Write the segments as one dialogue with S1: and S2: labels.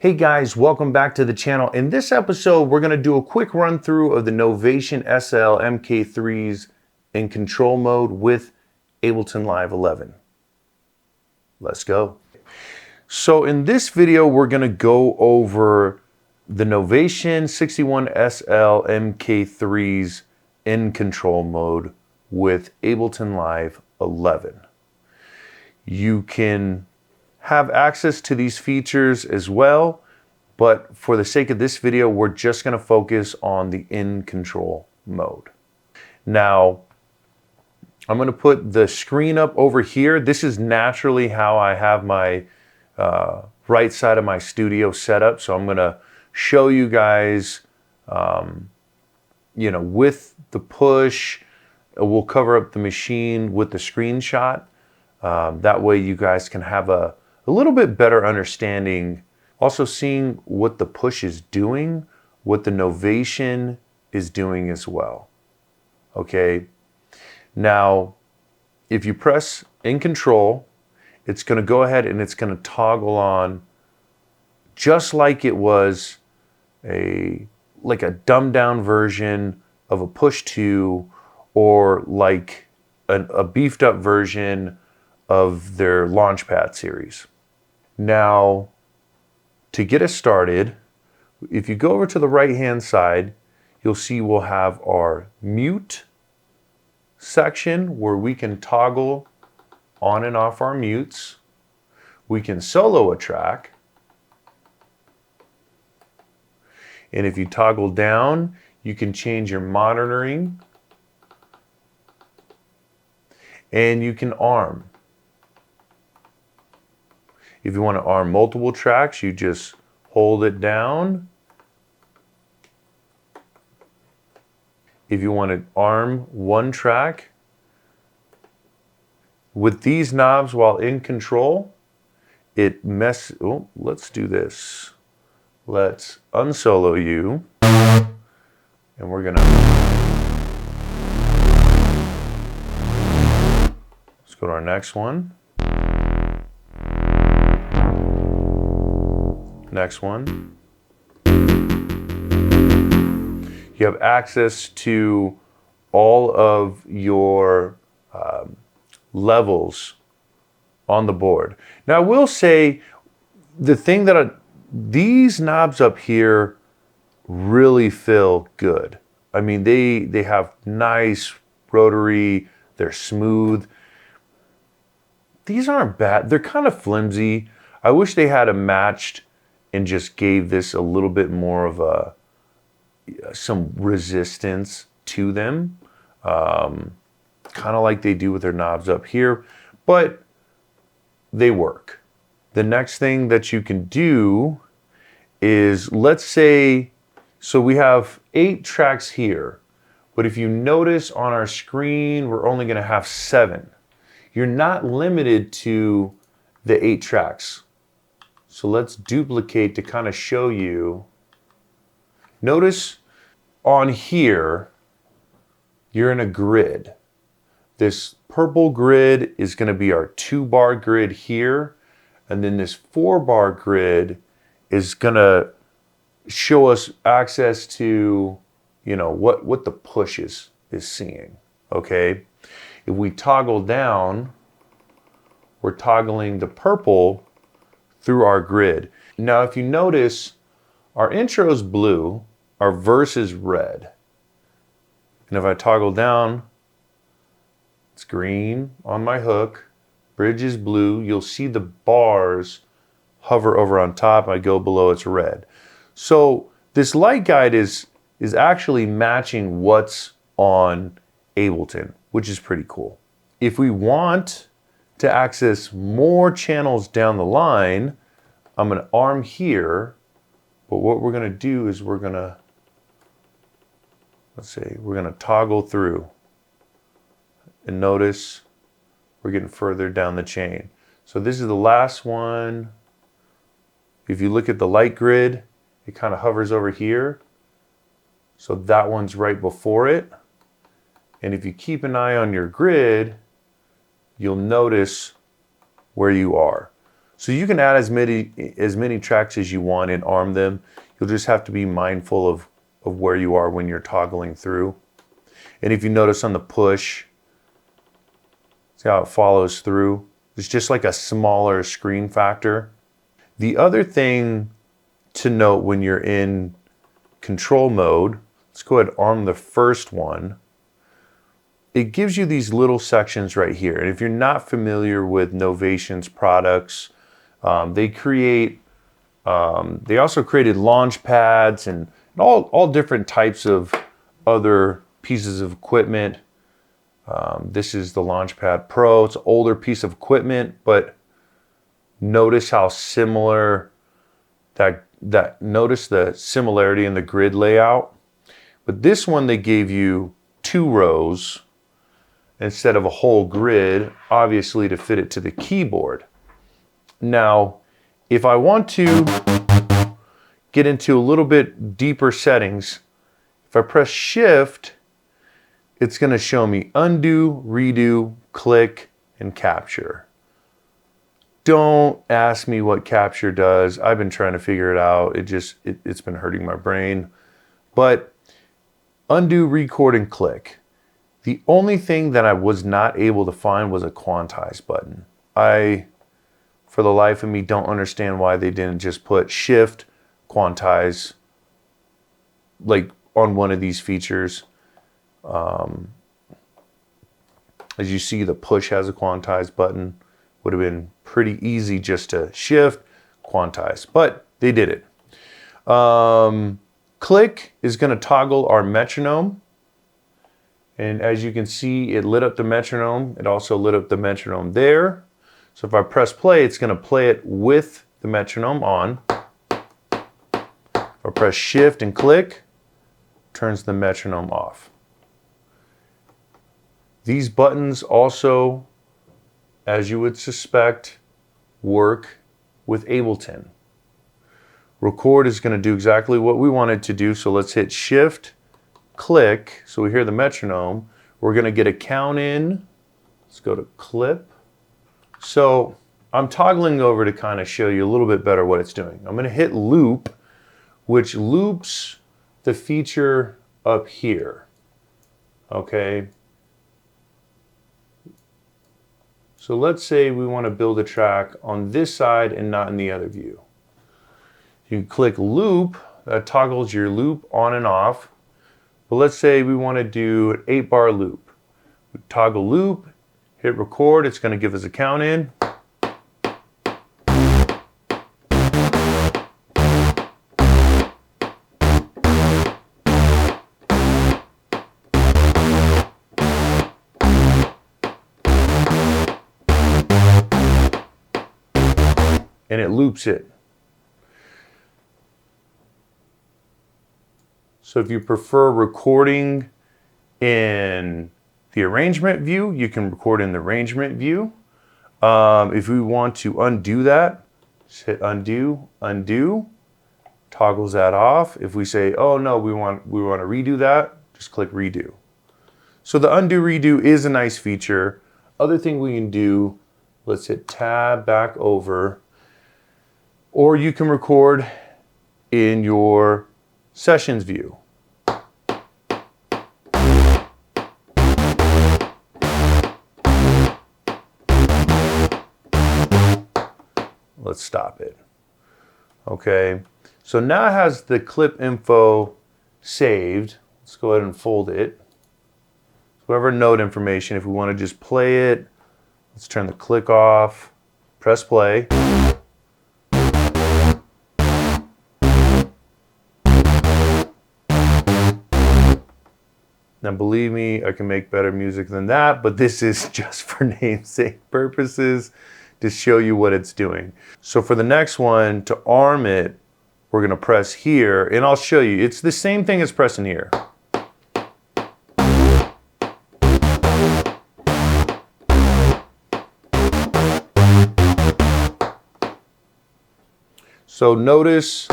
S1: Hey guys, welcome back to the channel. In this episode, we're going to do a quick run through of the Novation SLMKIIIs in control mode with Ableton Live 11. Let's go. So in this video, we're going to go over the Novation 61 SLMKIIIs in control mode with Ableton Live 11. You can have access to these features as well, but for the sake of this video, we're just going to focus on the in control mode. Now, I'm going to put the screen up over here. This is naturally how I have my right side of my studio set up. So I'm going to show you guys, with the push, we'll cover up the machine with the screenshot. That way you guys can have a little bit better understanding, also seeing what the push is doing, what the Novation is doing as well. Okay, now if you press in control, it's going to go ahead and it's going to toggle on just like it was like a dumbed down version of a push 2 or like a beefed up version of their Launchpad series. Now, to get us started, if you go over to the right-hand side, you'll see we'll have our mute section where we can toggle on and off our mutes. We can solo a track. And if you toggle down, you can change your monitoring. And you can arm. If you want to arm multiple tracks, you just hold it down. If you want to arm one track, with these knobs while in control, let's do this. Let's unsolo you. And we're gonna, let's go to our next one. Next one. You have access to all of your levels on the board. Now I will say the thing that these knobs up here really feel good. I mean, they have nice rotary, they're smooth. These aren't bad. They're kind of flimsy. I wish they had a matched and just gave this a little bit more of some resistance to them, kind of like they do with their knobs up here, but they work. The next thing that you can do is, let's say, so we have 8 tracks here, but if you notice on our screen, we're only going to have 7. You're not limited to the 8 tracks. So let's duplicate to kind of show you. Notice on here, you're in a grid. This purple grid is going to be our 2-bar grid here. And then this 4-bar grid is going to show us access to, what the push is seeing. Okay. If we toggle down, we're toggling the purple through our grid. Now, if you notice, our intro is blue, our verse is red. And if I toggle down, it's green on my hook, bridge is blue. You'll see the bars hover over on top. I go below, it's red. So this light guide is actually matching what's on Ableton, which is pretty cool. If we want to access more channels down the line, I'm going to arm here, but what we're going to do is we're going to, we're going to toggle through. And notice we're getting further down the chain. So this is the last one. If you look at the light grid, it kind of hovers over here. So that one's right before it. And if you keep an eye on your grid, you'll notice where you are. So you can add as many tracks as you want and arm them. You'll just have to be mindful of where you are when you're toggling through. And if you notice on the push, see how it follows through? It's just like a smaller screen factor. The other thing to note when you're in control mode, let's go ahead and arm the first one. It gives you these little sections right here. And if you're not familiar with Novation's products, they also created launch pads and all different types of other pieces of equipment. This is the Launchpad Pro. It's an older piece of equipment, but notice how similar notice the similarity in the grid layout. But this one, they gave you 2 rows instead of a whole grid, obviously to fit it to the keyboard. Now, if I want to get into a little bit deeper settings, if I press Shift, it's going to show me undo, redo, click, and capture. Don't ask me what capture does. I've been trying to figure it out. It's been hurting my brain. But undo, record, and click. The only thing that I was not able to find was a quantize button. For the life of me, don't understand why they didn't just put Shift, quantize, like on one of these features. As you see, the push has a quantize button. Would have been pretty easy just to Shift, quantize, but they did it. Click is going to toggle our metronome. And as you can see, it lit up the metronome. It also lit up the metronome there. So if I press play, it's going to play it with the metronome on. If I press Shift and click, turns the metronome off. These buttons also, as you would suspect, work with Ableton. Record is going to do exactly what we want it to do. So let's hit Shift, click. So we hear the metronome. We're going to get a count in. Let's go to clip. So I'm toggling over to kind of show you a little bit better what it's doing. I'm going to hit loop, which loops the feature up here. Okay. So let's say we want to build a track on this side and not in the other view. You click loop, that toggles your loop on and off. But let's say we want to do an 8-bar loop. We toggle loop, hit record, it's going to give us a count in. And it loops it. So if you prefer recording in the arrangement view, you can record in the arrangement view. If we want to undo that, just hit undo, undo, toggles that off. If we say, oh no, we want to redo that, just click redo. So the undo redo is a nice feature. Other thing we can do, let's hit tab back over, or you can record in your sessions view. Let's stop it. Okay, so now it has the clip info saved. Let's go ahead and fold it. So whatever note information, if we want to just play it, let's turn the click off, press play. Now believe me, I can make better music than that, but this is just for namesake purposes to show you what it's doing. So for the next one, to arm it, we're gonna press here, and I'll show you. It's the same thing as pressing here. So notice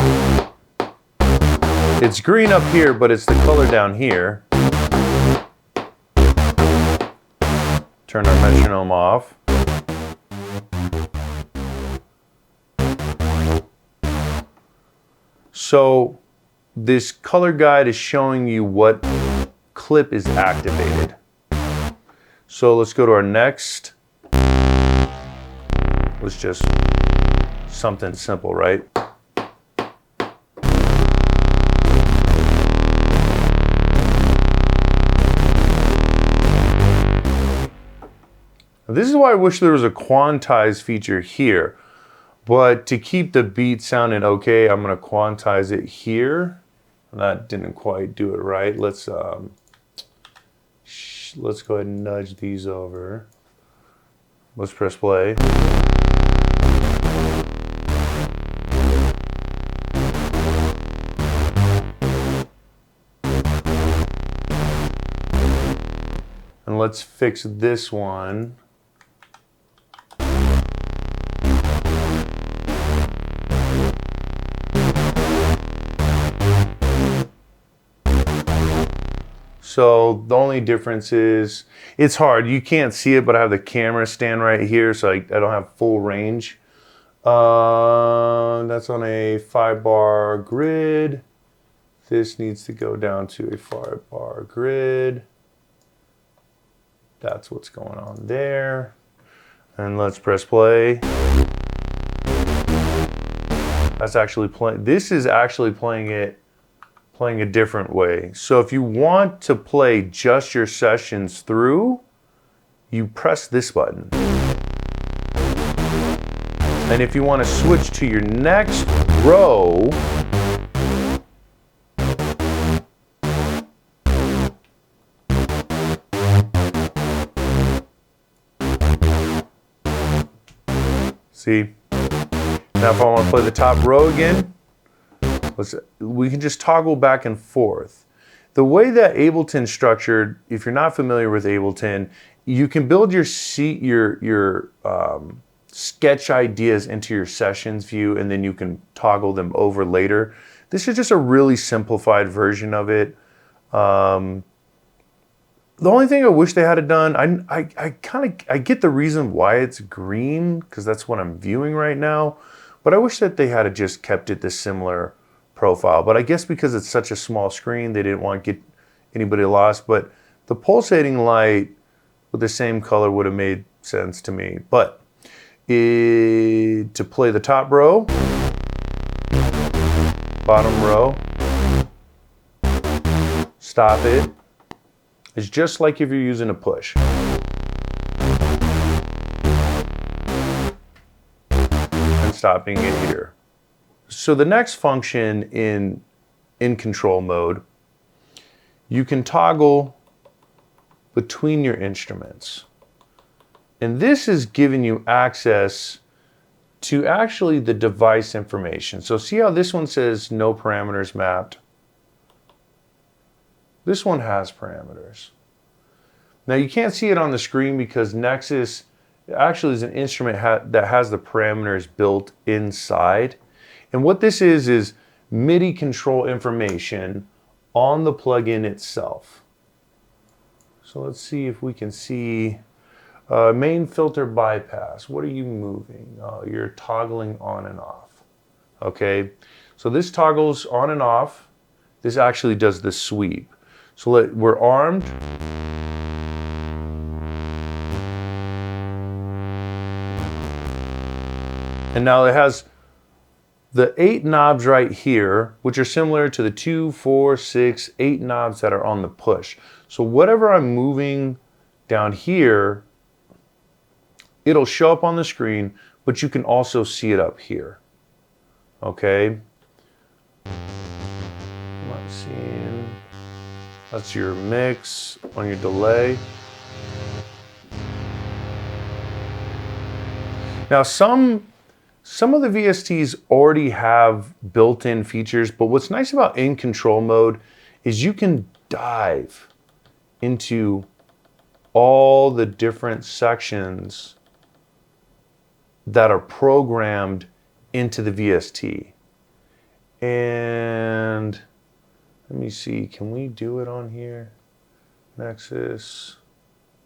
S1: it's green up here, but it's the color down here. Turn our metronome off. So this color guide is showing you what clip is activated. So let's go to our next. Let's just something simple, right? This is why I wish there was a quantize feature here. But to keep the beat sounding okay, I'm gonna quantize it here. That didn't quite do it right. Let's go ahead and nudge these over. Let's press play. And let's fix this one. So the only difference is, it's hard, you can't see it, but I have the camera stand right here, so I don't have full range. That's on a 5-bar grid. This needs to go down to a 5-bar grid. That's what's going on there. And let's press play. That's actually playing, this is actually playing it a different way. So if you want to play just your sessions through, you press this button. And if you want to switch to your next row, see? Now if I want to play the top row again, we can just toggle back and forth. The way that Ableton's structured, if you're not familiar with Ableton, you can build your sketch ideas into your sessions view, and then you can toggle them over later. This is just a really simplified version of it. The only thing I wish they had it done, I get the reason why it's green, because that's what I'm viewing right now, but I wish that they had just kept it this similar profile. But I guess because it's such a small screen, they didn't want to get anybody lost. But the pulsating light with the same color would have made sense to me. But to play the top row, bottom row, stop it. It's just like if you're using a push. And stopping it here. So the next function in control mode, you can toggle between your instruments. And this is giving you access to actually the device information. So see how this one says no parameters mapped? This one has parameters. Now you can't see it on the screen because Nexus actually is an instrument that has the parameters built inside. And what this is MIDI control information on the plugin itself. So let's see if we can see main filter bypass. What are you moving? You're toggling on and off. Okay, so this toggles on and off. This actually does the sweep. So we're armed. And now it has the 8 knobs right here, which are similar to the 2, 4, 6, 8 knobs that are on the push. So whatever I'm moving down here, it'll show up on the screen, but you can also see it up here. Okay? I'm seeing. That's your mix on your delay. Now some of the VSTs already have built-in features, but what's nice about in control mode is you can dive into all the different sections that are programmed into the VST. And let me see, can we do it on here? Nexus.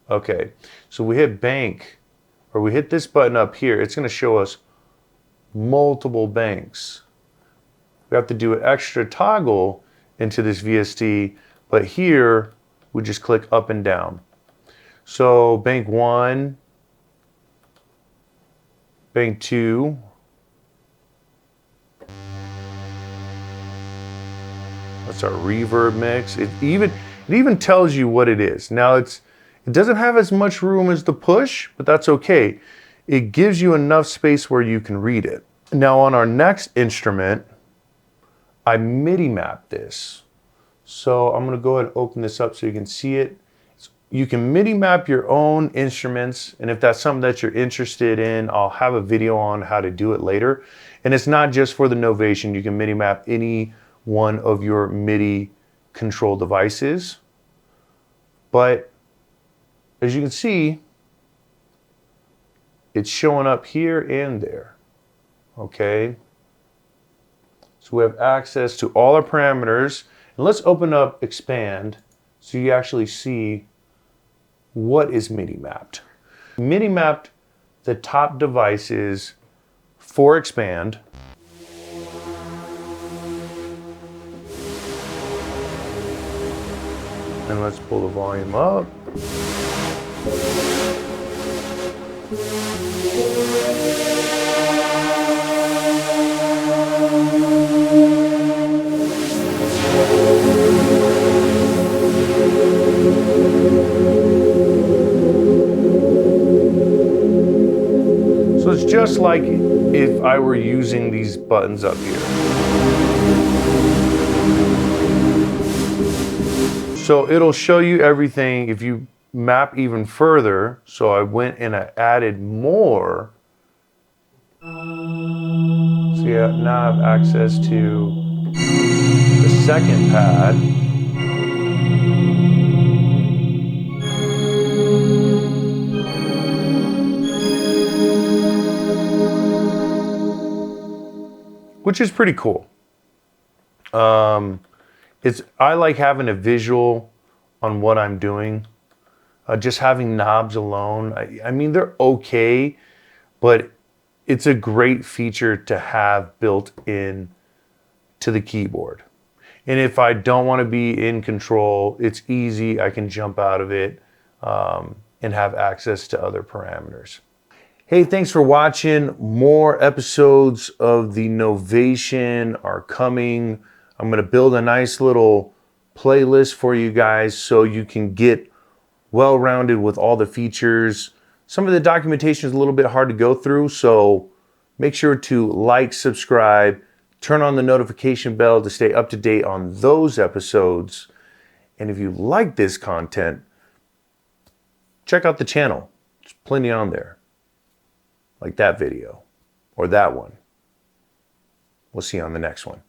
S1: Okay, so we hit bank, or we hit this button up here, it's gonna show us multiple banks. we have to do an extra toggle into this VST, but here we just click up and down. So bank 1, bank 2, that's our reverb mix. It even tells you what it is. Now it doesn't have as much room as the push, but that's okay. It gives you enough space where you can read it. Now on our next instrument, I MIDI mapped this. So I'm gonna go ahead and open this up so you can see it. You can MIDI map your own instruments, and if that's something that you're interested in, I'll have a video on how to do it later. And it's not just for the Novation, you can MIDI map any one of your MIDI control devices. But as you can see, it's showing up here and there, okay? So we have access to all our parameters. And let's open up Expand so you actually see what is MIDI mapped. MIDI mapped the top devices for Expand. And let's pull the volume up. So it's just like if I were using these buttons up here. So it'll show you everything if you map even further. So I went and I added more. So yeah, now I have access to the second pad. Which is pretty cool. I like having a visual on what I'm doing. Just having knobs alone, I mean, they're okay, but it's a great feature to have built in to the keyboard. And if I don't want to be in control, it's easy. I can jump out of it and have access to other parameters. Hey, thanks for watching. More episodes of the Novation are coming. I'm going to build a nice little playlist for you guys so you can get well-rounded with all the features. Some of the documentation is a little bit hard to go through, so make sure to like, subscribe, turn on the notification bell to stay up to date on those episodes. And if you like this content, check out the channel. There's plenty on there. Like that video or that one. We'll see you on the next one.